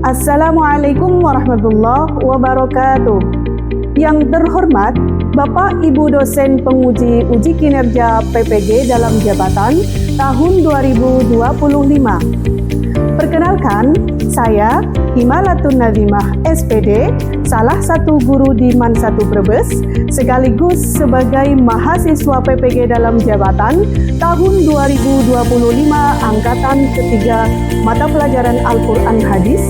Assalamualaikum warahmatullahi wabarakatuh. Yang terhormat Bapak Ibu dosen penguji uji kinerja PPG dalam jabatan tahun 2025. Perkenalkan, saya Himalatun Nazimah SPD, salah satu guru di MAN 1 Brebes, sekaligus sebagai mahasiswa PPG dalam jabatan tahun 2025 angkatan ketiga mata pelajaran Al-Quran Hadis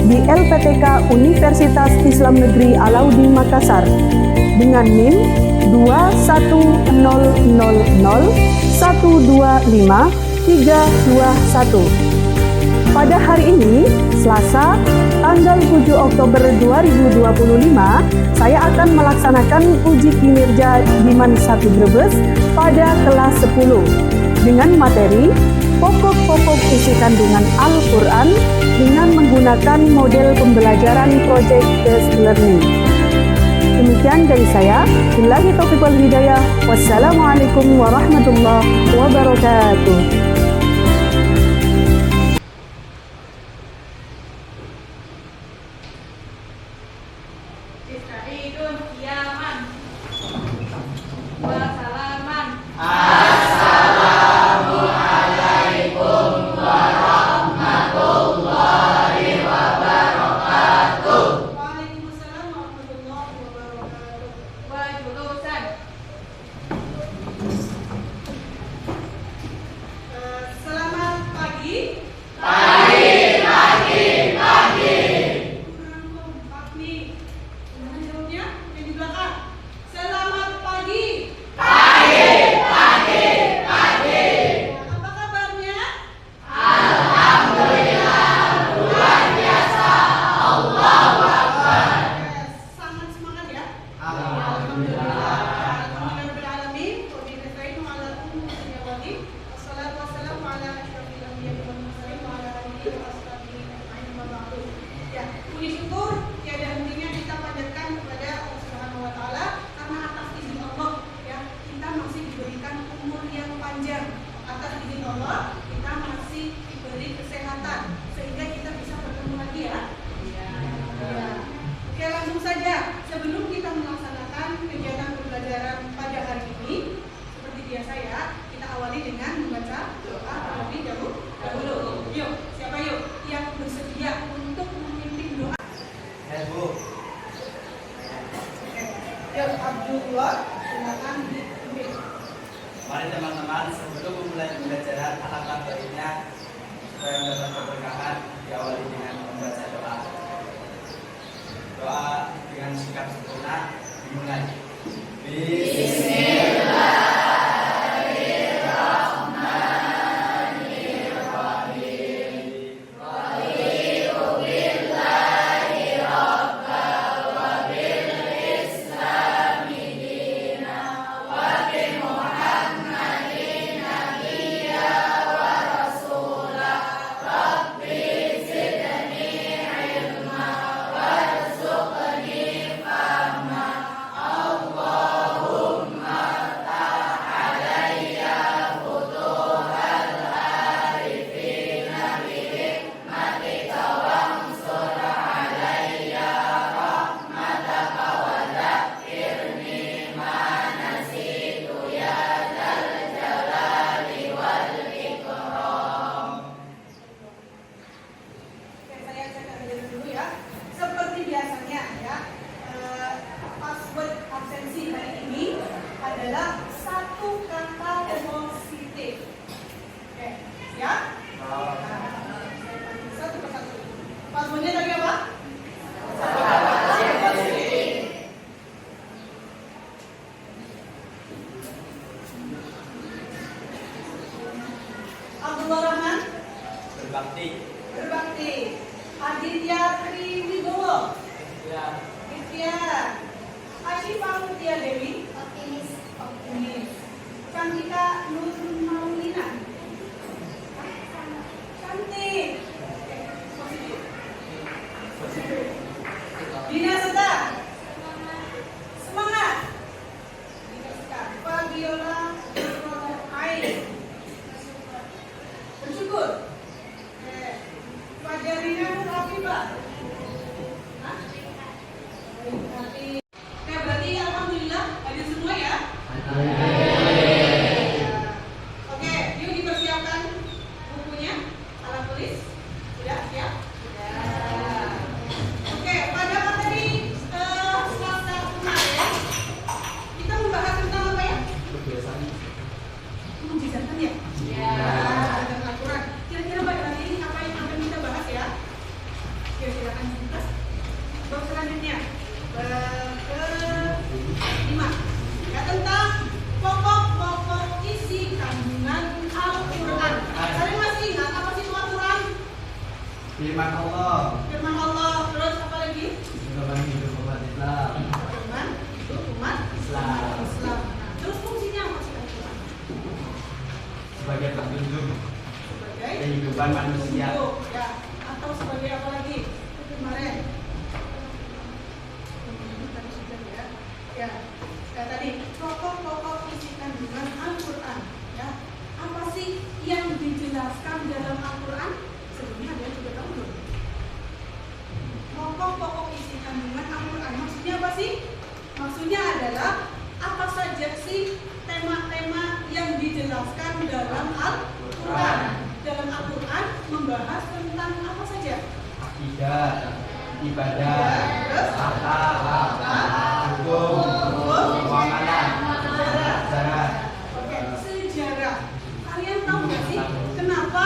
di LPTK Universitas Islam Negeri Alauddin Makassar dengan NIM 21001253221. Pada hari ini, Selasa, tanggal 7 Oktober 2025, saya akan melaksanakan uji kinerja di MAN 1 Brebes pada kelas 10 dengan materi pokok-pokok isi kandungan Al-Quran dengan menggunakan model pembelajaran project-based learning. Demikian dari saya. Billahi taufiq wal hidayah. Wassalamualaikum warahmatullahi wabarakatuh. Mari teman-teman, sebelum memulai pembelajaran alangkah baiknya supaya mendapat keberkahan diawali dengan membaca doa. Doa dengan sikap sempurna dimulai. Bismillah. Berbakti. Aditya Triwibowo. Ikhtiar. Asyifa Mutia Dewi. Optimis. Cantika Nur Maulina. Cantik. Positif. Dina Seta. Semangat. Fabiola Ain. Bersyukur. Fajarina Nur Afifah. firman Allah. Firman Allah. Terus apa lagi? Pedoman hidup umat Islam. Firman hidup umat Islam. Islam. Nah, terus fungsinya apa sih Al-Quran? Sebagai petunjuk Sebagai kehidupan manusia. petunjuk, ya. Atau sebagai apa lagi? Kemarin. Tadi sudah ya. Ya. Ya tadi pokok-pokok isi kandungan Al-Quran. Ya. Apa sih yang dijelaskan dalam Al-Quran? Sebelumnya ada yang sudah tahu belum? Pokok-pokok isi kandungan Al-Quran. Maksudnya apa sih? Maksudnya adalah apa saja sih tema-tema yang dijelaskan dalam Al-Quran. Dalam Al-Quran membahas tentang apa saja? Akidah, ibadah, harta, hukum, muamalah, sejarah. Oke, sejarah. Kalian tahu nggak sih kenapa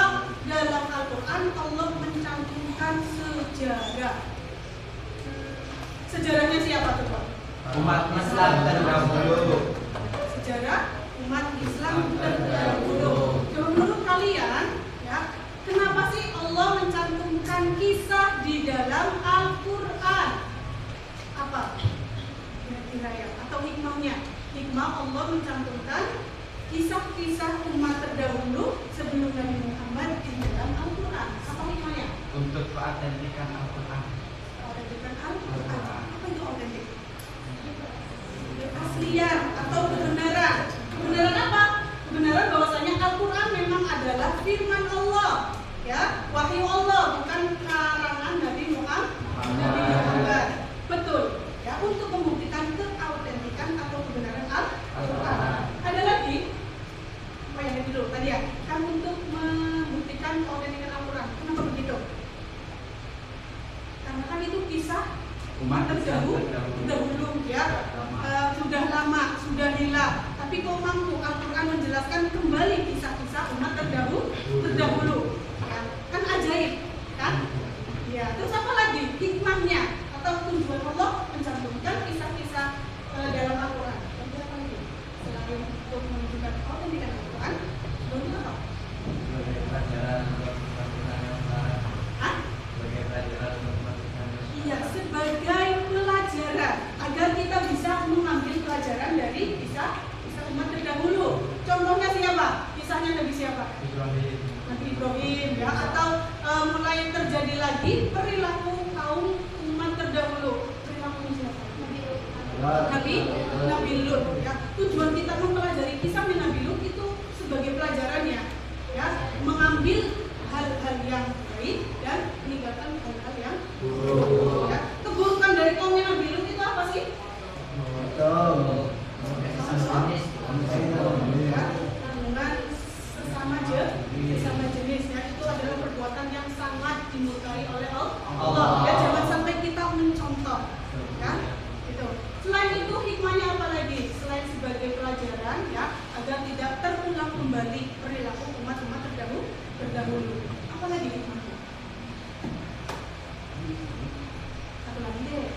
dalam Al-Quran Allah mencantumkan sejarah? Sejarahnya siapa tuh Pak? Umat Islam terdahulu. Sejarah umat Islam terdahulu. Coba menurut kalian, ya, kenapa sih Allah mencantumkan kisah di dalam Al-Quran? Apa? Kira-kira ya? Atau hikmahnya? Hikmah Allah mencantumkan kisah-kisah umat terdahulu sebelum Nabi Muhammad di dalam Al-Quran. Apa hikmahnya? Untuk keautentikan Al-Quran. Autentikan Al-Quran. Apa itu autentik? Keaslian atau kebenaran. Kebenaran apa? Kebenaran bahwasanya Al-Quran memang adalah firman Allah, ya, wahyu Allah, bukan karangan Nabi Muhammad. Betul. Ya, untuk membuktikan keautentikan atau kebenaran Al-Quran. Ada lagi? Apa yang tadi dulu? Tadi ya, kan untuk membuktikan keautentikan Al-Quran. Kenapa begitu? Karena kan itu kisah Umat Islam terdahulu, ya, sudah lama, sudah hilang. Tapi kok mampu Al-Quran menjelaskan kembali kisah-kisah umat terdahulu, ya, kan ajaib, kan? Ya, terus apa lagi hikmahnya atau tujuan Allah mencantumkan kisah-kisah dalam Al-Quran? Tapi apa lagi? Selain untuk menunjukkan autentikan Al-Quran, sebelumnya apa? sebagai pelajaran untuk melakukan yang salah. Hah? Sebagai pelajaran untuk melakukan yang salah. Iya, sebagai pelajaran agar kita bisa mengambil pelajaran dari kisah umat terdahulu. Contohnya siapa? Kisahnya Nabi siapa? Ibrahim. Nabi Ibrahim, ya, atau mulai terjadi lagi perilaku kaum umat terdahulu. Perilaku siapa? Nabi Lut, ya. Tujuan kita mempelajari kisah Nabi Lut itu sebagai pelajarannya, ya, mengambil hal-hal yang baik dan meninggalkan hal-hal yang buruk. Ya. Keburukan dari kaum Nabi Lut itu apa sih? Kandungan sesama jenis, ya, itu adalah perbuatan yang sangat dimurkai oleh Allah. Ya, jangan sampai kita mencontoh, ya. Gitu. Selain itu hikmahnya apa lagi? Selain sebagai pelajaran, ya, agar tidak terulang kembali perilaku umat-umat terdahulu. Apa lagi hikmahnya? Satu lagi deh.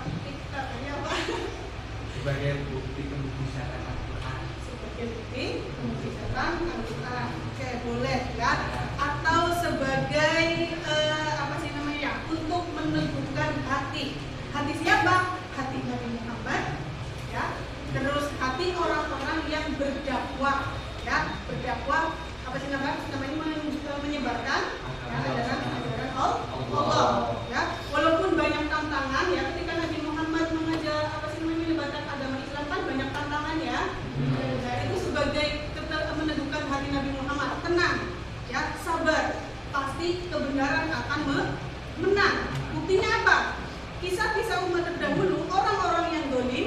TikTok ini apa? Sebagai bukti kemujizatan Al-Quran. Sebagai bukti kemujizatan Al-Quran. Oke, boleh, ya. Atau sebagai apa sih namanya? Untuk meneguhkan hati. Hati siapa? Hati Nabi Muhammad, ya. Terus hati orang-orang yang berdakwah, ya. Berdakwah apa sih namanya? Menyebarkan, ya, ajaran Allah, ya. Walaupun banyak tantangan, ya, ketika Nabi Muhammad mengajar apa sih namanya, menyebarkan agama Islam kan banyak tantangan, ya. Nah, itu sebagai meneguhkan hati Nabi Muhammad, tenang, ya, sabar, pasti kebenaran akan menang. Buktinya apa? Kisah-kisah umat terdahulu, orang-orang yang dolim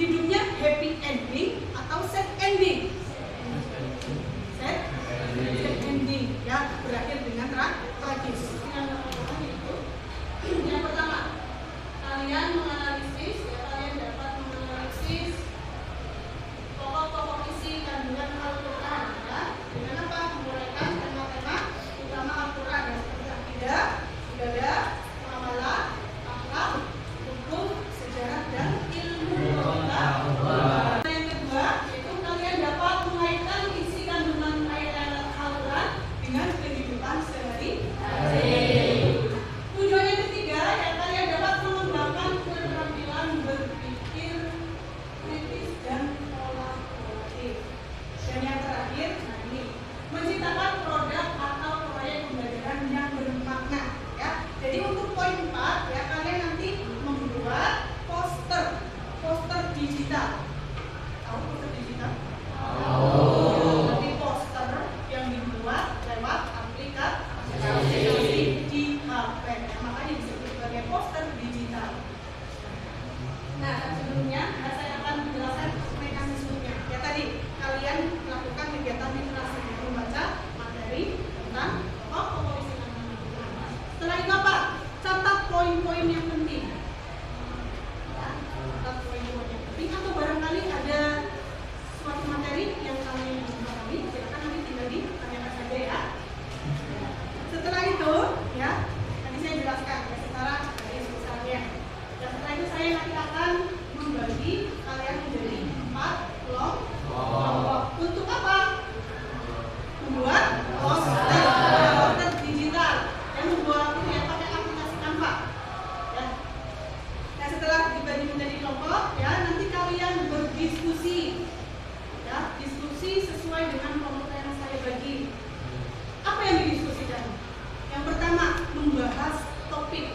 hidupnya happy ending atau sad ending. Sad ending, ya, berakhir dengan tragis. Yang pertama, kalian menganalisis, ya, kalian dapat menganalisis pokok-pokok isi kandungan Al-Quran, ya, dengan apa? Menguraikan tema-tema utama Al-Quran, ya, seperti akidah, ibadah, muamalah, akhlak, hukum, sejarah, dan ilmu pengetahuan. Yang kedua, yaitu kalian dapat mengaitkan isi kandungan ayat-ayat Poster digital yang membuat ya pakai aplikasi Canva. Ya. Nah, setelah dibagi menjadi kelompok, ya nanti kalian berdiskusi, ya diskusi sesuai dengan kelompok yang saya bagi. Apa yang didiskusikan? Yang pertama membahas topik.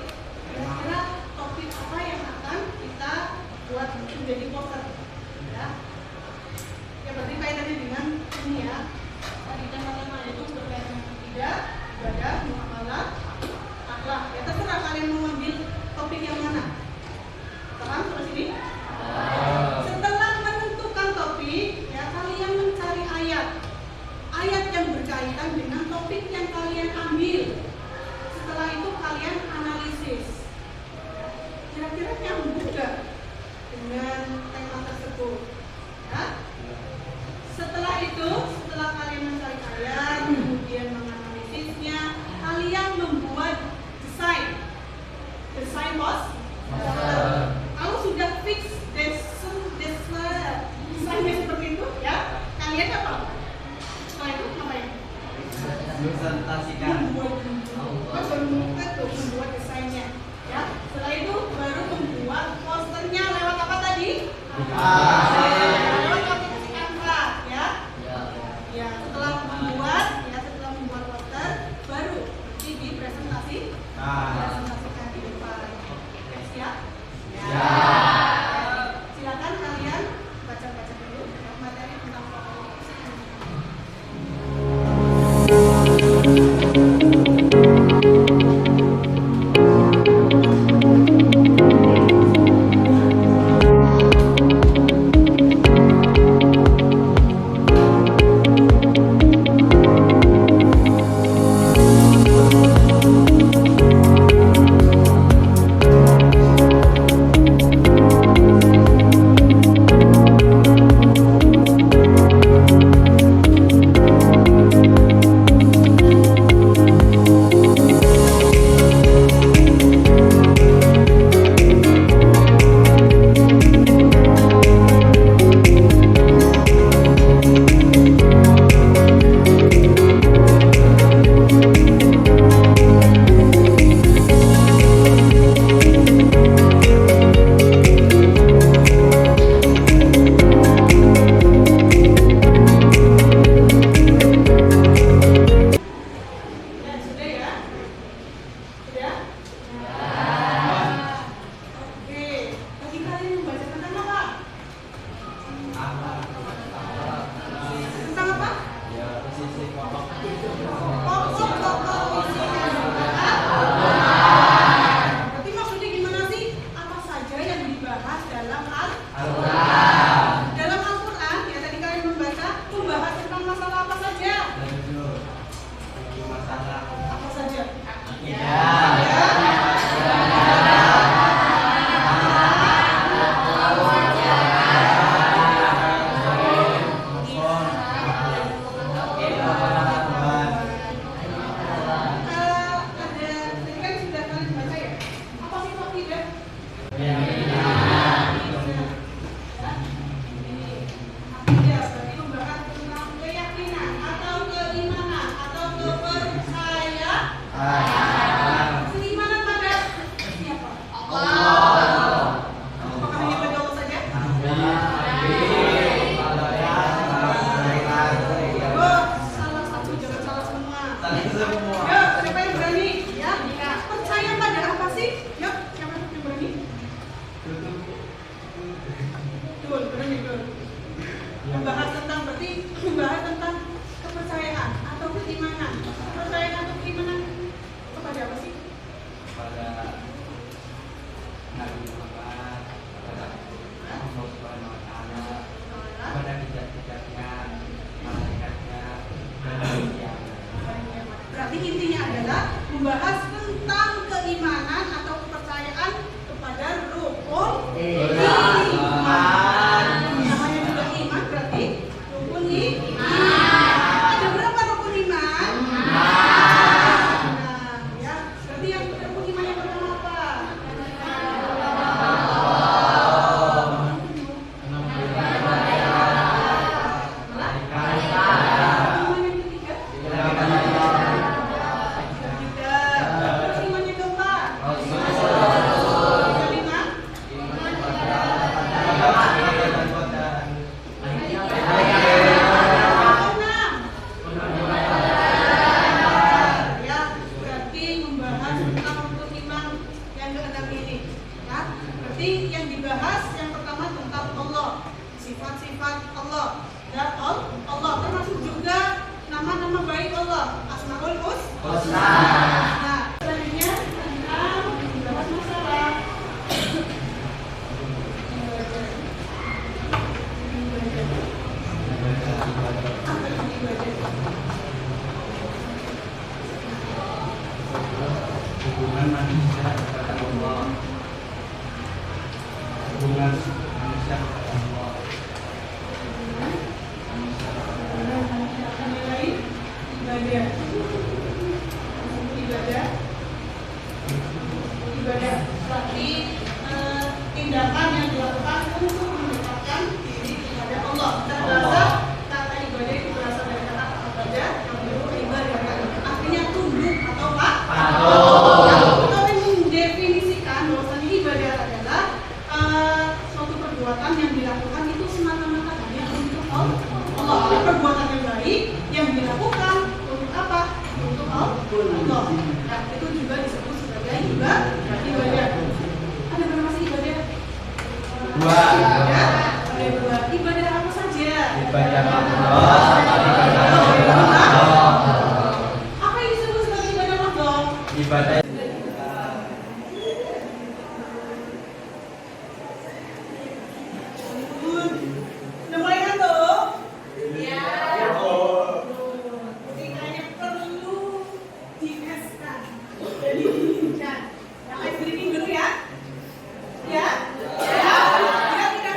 Kira-kira topik apa yang akan kita buat menjadi poster? Ya. Ya berarti kaitannya dengan ini ya. Tadi tema-tema itu berkaitan dengan akidah, ibadah, muamalah, akhlak. Ya terserah kalian mau ambil topik yang mana. Paham sampai sini? Setelah menentukan topik, ya kalian mencari ayat. Ayat yang berkaitan dengan topik yang kalian ambil. Setelah itu kalian analisis. Kira-kira nyambung nggak dengan tema tersebut? Ya. Setelah itu, setelah kalian mencari ayat, kemudian menganalisisnya, kalian membuat desain poster. Kalau sudah fix desainnya seperti itu, ya kalian apa? Setelah itu ngapain? Presentasikan. Membuat desainnya, ya. Setelah itu baru membuat posternya lewat apa tadi? Lewat aplikasi Canva, ya. Ya, setelah membuat poster, baru nanti dipresentasikan di depan. Siap? Ya. Silakan kalian baca-baca dulu materi tentang fotokopi. membahas tentang keimanan atau kepercayaan kepada rukun iman. Namanya juga iman berarti rukun iman. Ada berapa rukun iman? Nah, ya, berarti yang rukun iman yang pertama apa? Iman yang ketiga? Allah, Asmaul Husna. Nah, selanjutnya tentang membahas masalah Hubungan manusia kepada Allah. Hubungan manusia kepada Allah. menilai ibadah. Ibadah berarti tindakan yang dilakukan untuk mendekatkan diri kepada Allah. Kita berasa kata ibadah itu berasal dari kata ibadah yang berarti ibadah. Artinya tunduk atau patuh. Kita mendefinisikan bahwasanya ibadah adalah suatu perbuatan yang dilakukan itu semata-mata hanya untuk Allah. Perbuatan yang baik yang dilakukan untuk apa? Untuk Allah. Nah, itu juga disebut sebagai ibadah. Ada berapa sih ibadah? Dua. Ada dua. Ibadah apa saja? Ibadah Allah sama ibadah Allah. Apa yang disebut sebagai ibadah Allah? Ibadah Udah mulai ngantuk? Iya. Tingkahnya perlu dieskan. Jadi dinginkan. Nah, ice drinking dulu ya. Ya? Ya. Tidak.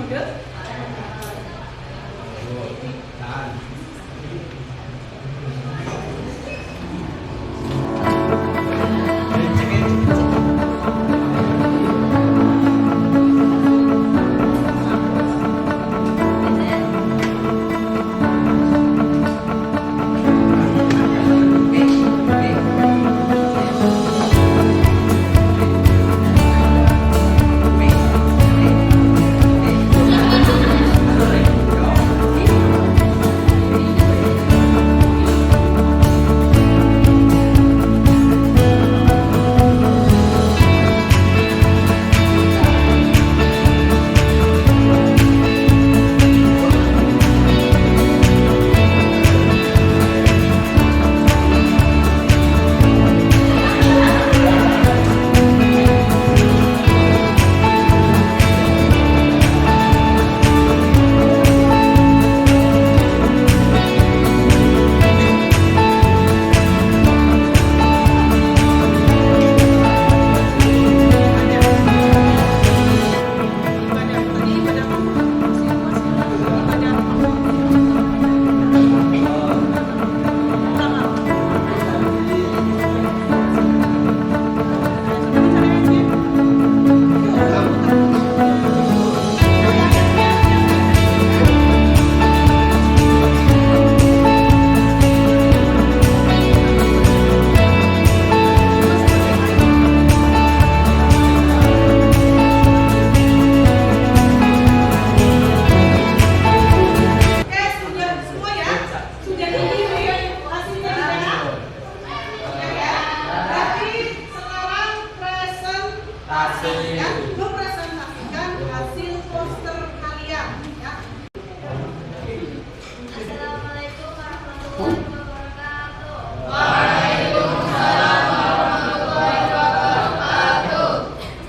ide? Tahan. Oke, sudah semua ya? Sudah ini hasilnya ya? Oke ya? Berarti sekarang presentasi ya. Mempresentasikan hasil poster kalian ya. Assalamualaikum warahmatullahi wabarakatuh.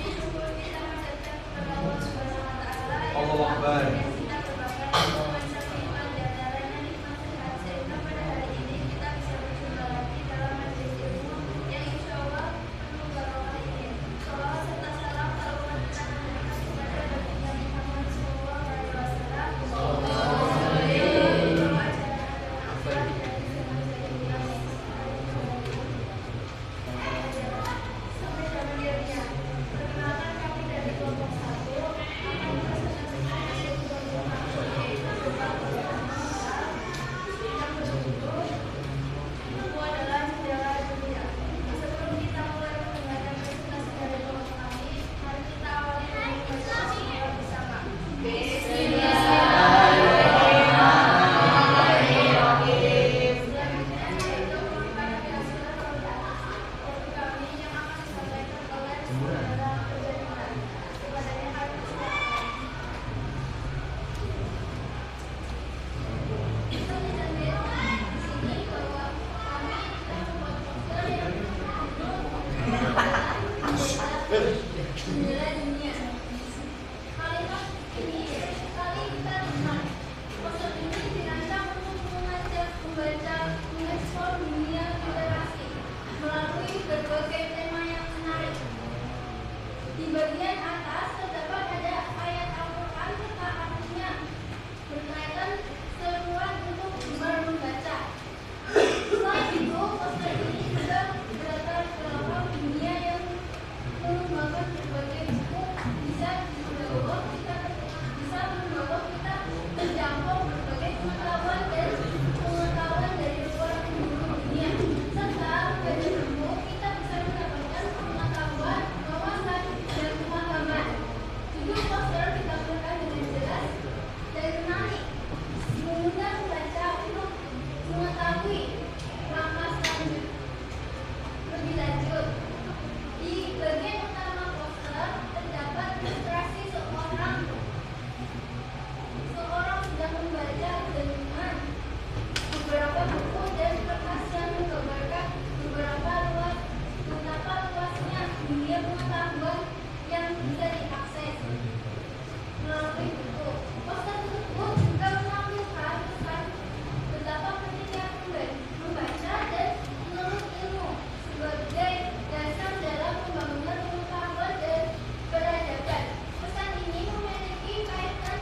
Syukur kita mengucapkan kepada Allah Subhanahu wa taala yang Allahu Akbar. kita berbakti memanjang nikmat di antaranya nikmat sehat sehingga pada hari ini kita bisa berjumpa lagi dalam majelis ilmu yang insya Allah penuh barokah ini. Shalawat serta salam terlebih kita nabikan kepada baginda Muhammad sallallahu alaihi wasallam. Sampai zaman dirinya. Perkenalkan kami dari kelompok 1 akan mempresentasikan hasil kelompok kami yaitu berupa tulisan yang berjudul Buku adalah Jendela Dunia. Sebelum kita mulai mendengarkan presentasi dari kelompok kami, mari kita awali dengan membaca semua bersama. Selanjutnya yaitu mengumumkan hasil kelompok kami yang akan disampaikan oleh saudara Ferdinand. Kepadanya kami persilakan. Bisa dilihat di sini bahwa kami telah membuat poster yang berjudul Jendela Dunia. Kalimat ini sekali kita lihat. Poster ini dirancang untuk mengajak membaca mengeksplor dunia literasi melalui berbagai tema yang menarik. Di bagian atas terdapat ada ayat Al-Quran serta artinya berkaitan seruan untuk gemar membaca. Selain itu, poster ini juga berlatar belakang dunia yang mengembangkan berbagai buku bisa membawa kita menjangkau berbagai pengetahuan dan pengetahuan dari luar penjuru dunia. Serta dari buku kita bisa mendapatkan pengetahuan, wawasan, dan pemahaman. Judul poster ditampilkan dengan jelas dan menarik, mengundang pembaca untuk mengetahui langkah selanjutnya. Lebih lanjut, di bagian utama poster terdapat ilustrasi seorang sedang membaca dengan beberapa buku dan kertas yang menggambarkan betapa luasnya dunia pengetahuan yang bisa diakses melalui buku. Poster tersebut juga menampilkan pesan betapa pentingnya membaca dan menuntut ilmu sebagai dasar dalam pembangunan pengetahuan dan peradaban. Pesan ini memiliki kaitan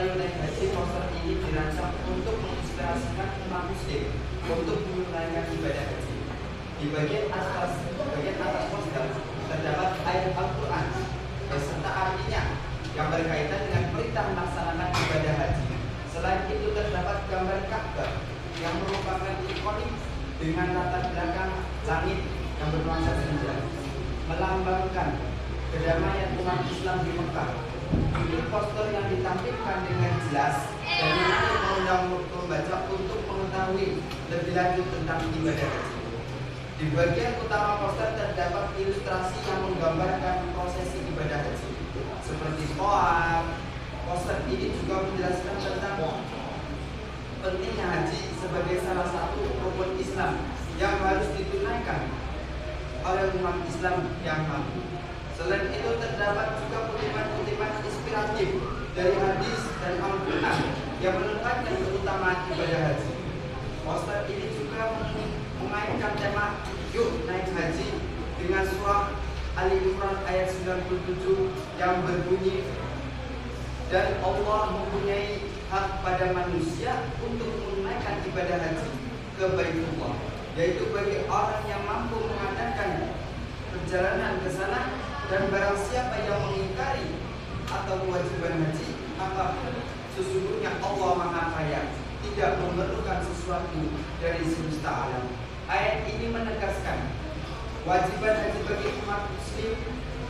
Ayo Naik Haji, poster ini dirancang untuk menginspirasikan umat muslim untuk menunaikan ibadah haji. Di bagian atas poster terdapat ayat Al-Quran beserta artinya yang berkaitan dengan perintah melaksanakan ibadah haji. Selain itu terdapat gambar Ka'bah yang merupakan ikonik dengan latar belakang langit yang bernuansa senja, melambangkan kedamaian umat Islam di Mekah. Ini poster yang ditampilkan dengan jelas dan menarik mengundang pembaca untuk mengetahui lebih lanjut tentang ibadah haji. Di bagian utama poster terdapat ilustrasi yang menggambarkan prosesi ibadah haji seperti tawaf. Poster ini juga menjelaskan tentang pentingnya haji sebagai salah satu rukun Islam yang harus ditunaikan oleh umat Islam yang mampu. Selain itu terdapat juga kutipan-kutipan inspiratif dari hadis dan Al-Quran yang menekankan keutamaan ibadah haji. Poster ini juga mengaitkan tema Yuk Naik Haji dengan surah Ali Imran ayat 97 yang berbunyi, dan Allah mempunyai hak pada manusia untuk menunaikan ibadah haji ke Baitullah, yaitu bagi orang yang mampu mengadakan perjalanan ke sana, dan barang siapa yang mengingkari atau kewajiban haji, maka sesungguhnya Allah Maha Kaya, tidak memerlukan sesuatu dari semesta alam. Ayat ini menegaskan kewajiban haji bagi umat muslim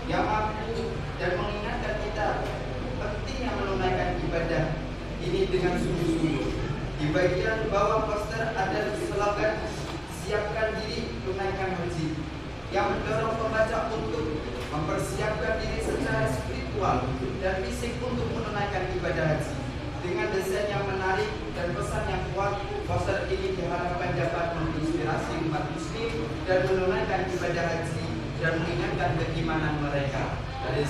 yang mampu dan mengingatkan kita pentingnya menunaikan ibadah ini dengan sungguh-sungguh. Di bagian bawah poster ada slogan siapkan diri tunaikan haji yang mendorong pembaca untuk mempersiapkan diri secara spiritual dan fisik untuk menunaikan ibadah haji. Dengan desain yang menarik dan pesan yang kuat, poster ini diharapkan dapat menginspirasi umat muslim dan menunaikan ibadah haji dan mengingatkan keimanan mereka. Dari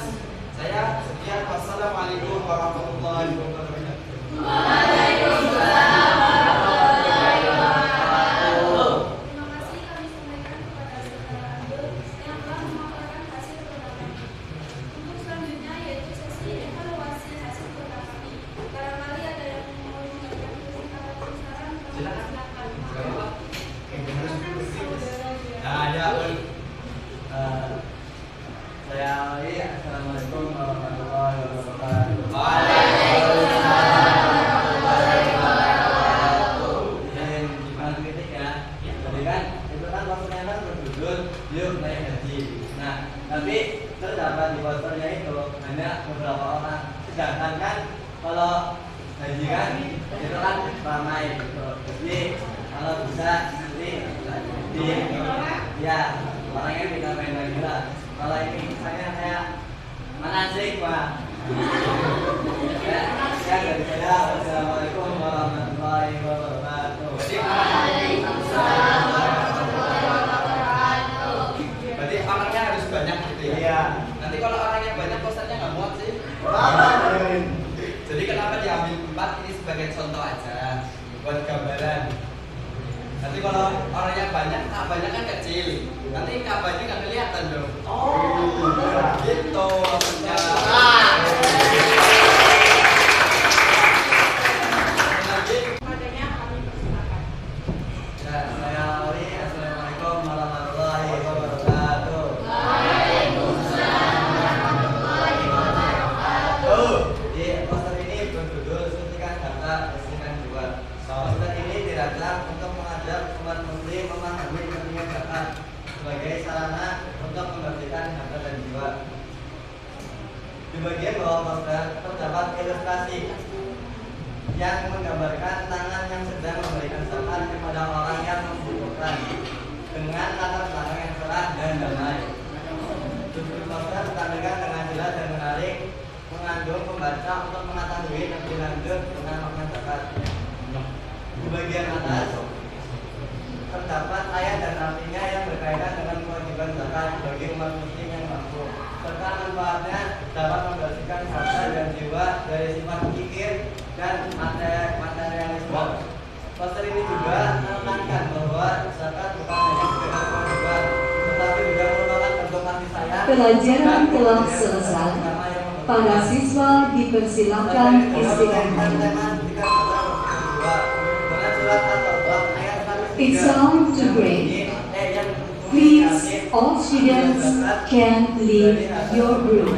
saya sekian, wassalamualaikum warahmatullahi wabarakatuh. Waalaikumsalam. Assalamualaikum warahmatullahi wabarakatuh. Gimana kritik ya? Jadi kan itu kan posternya kan berjudul Yuk Naik Haji. Nah, tapi terdapat di posternya itu hanya beberapa orang. Sedangkan kan kalau haji kan itu kan ramai gitu. Jadi kalau bisa nanti di ya orangnya bisa main lagi lah. Kalau ini misalnya kayak manasik Pak. Ya dari saya, wassalamualaikum warahmatullahi wabarakatuh. Waalaikumsalam warahmatullahi wabarakatuh. Berarti orangnya harus banyak gitu ya? Iya. Nanti kalau orangnya banyak posternya nggak muat sih. Jadi kenapa diambil 4 ini sebagai contoh aja buat gambaran. Nanti kalau orangnya banyak, kabahnya kan kecil. Nanti kabahnya nggak kelihatan dong. Gitu maksudnya. Adanya kami persilakan. Ya, saya Ali. Assalamualaikum warahmatullahi wabarakatuh. Waalaikumsalam warahmatullahi wabarakatuh. Di poster ini berjudul Suntikan Harta, Bersihkan Jiwa. Poster ini dirancang untuk mengajak umat muslim memahami pentingnya zakat sebagai sarana untuk membersihkan harta dan jiwa. Di bagian bawah poster terdapat ilustrasi yang menggambarkan tangan yang sedang memberikan zakat kepada orang yang membutuhkan dengan latar belakang yang cerah dan damai. Judul poster ditampilkan dengan jelas dan menarik, mengandung pembaca untuk mengetahui lebih lanjut tentang makna zakat. Di bagian atas terdapat ayat dan artinya yang berkaitan dengan kewajiban zakat bagi umat muslim yang mampu, serta manfaatnya dapat membersihkan harta dan jiwa dari sifat kikir dan materialisme. Poster ini juga menekankan bahwa zakat bukan hanya sekedar kewajiban, tetapi juga merupakan bentuk kasih sayang Pelajaran telah selesai. agama yang Para siswa dipersilakan istirahat. It's time to break. Please, all students can leave your room.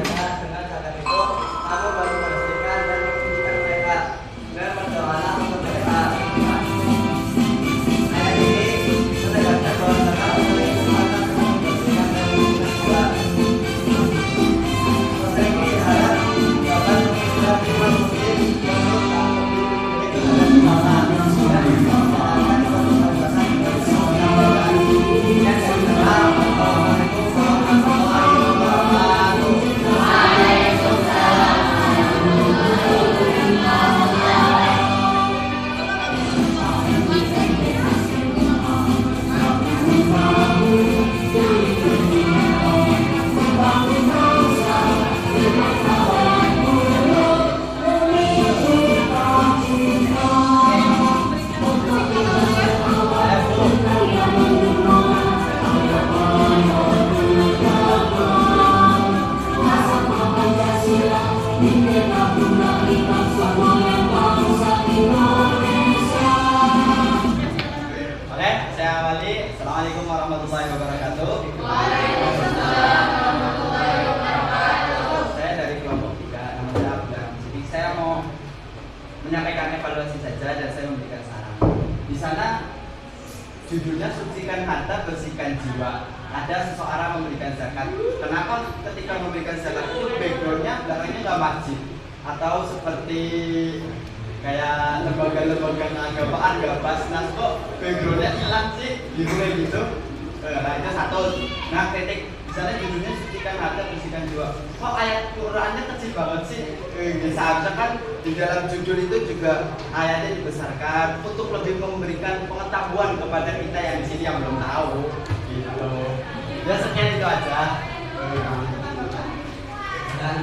Oke, saya awali. Assalamualaikum warahmatullahi wabarakatuh. Saya dari kelompok 3, nama saya Abdullah. Jadi saya mau menyampaikan evaluasi saja dan saya memberikan saran. Di sana judulnya sucikan harta, bersihkan jiwa. Ada seseorang memberikan zakat. Kenapa ketika memberikan zakat itu backgroundnya belakangnya nggak masjid atau seperti kayak lembaga-lembaga keagamaan nggak basnas kok backgroundnya hilang sih gitu. Nah itu satu. Nah kritik di sana judulnya sucikan harta, bersihkan jiwa. Kok ayat Qurannya kecil banget sih? Seharusnya kan di dalam judul itu juga ayatnya dibesarkan untuk lebih memberikan pengetahuan kepada kita yang di sini yang belum tahu. Gitu. Ya sekian itu aja. Dan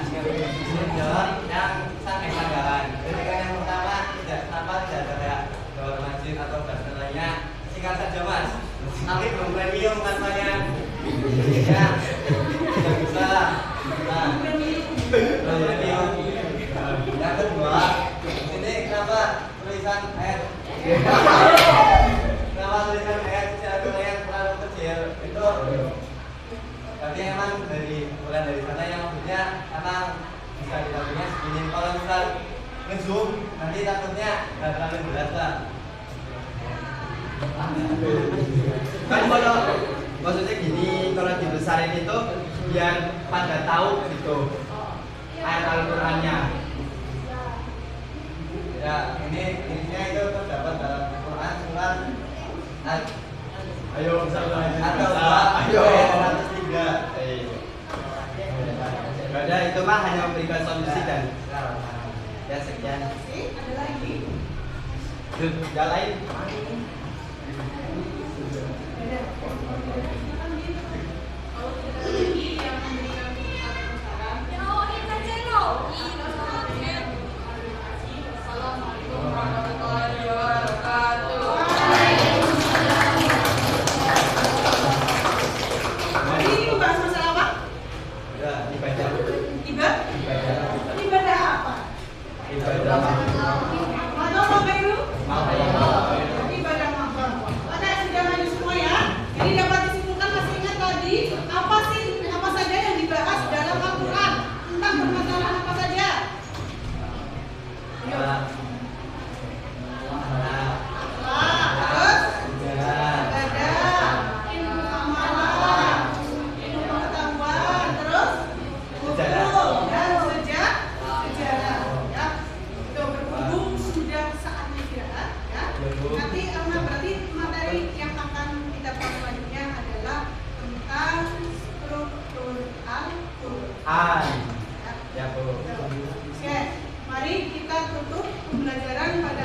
jawab yang sangat sanggahan. Ketika yang pertama tidak ada jawab masjid atau bahasa lainnya, singkat saja mas. Tapi belum premium katanya. Ya, tidak bisa. Nah, belum premium. Yang kedua, ini kenapa tulisan ayat? Kenapa tulisan ayat yang terlalu kecil? Itu berarti emang bukan dari sana yang maksudnya emang bisa dilakukannya segini. Kalau misal ngezoom nanti takutnya nggak terlalu jelas lah. Kan kalau maksudnya gini, kalau dibesarin itu biar pada tahu gitu ayat Al-Qur'annya. Ya ini itu terdapat dalam Quran surat Ayo Ayo 103. Ada itu mah hanya memberikan solusi dan ya sekian. Ada lagi? Yang lain. Hari ini membahas masalah apa? Ya, ibadah. Ibadah apa? Ibadah. Mana Bapak Ibu? Ibadah. Ibadah makan. Pada sudah maju semua ya. Jadi dapat disimpulkan, masih ingat tadi apa saja yang dibahas dalam Al-Quran tentang permasalahan apa saja? Ayo. Terus ibadah, ilmu amalan, ilmu pengetahuan, terus hukum dan sejarah. Ya, itu berhubung sudah saatnya istirahat. Ya, nanti berarti materi yang akan kita bahas selanjutnya adalah tentang struktur Al-Quran. Ya, Bu. Oke, mari kita tutup pembelajaran pada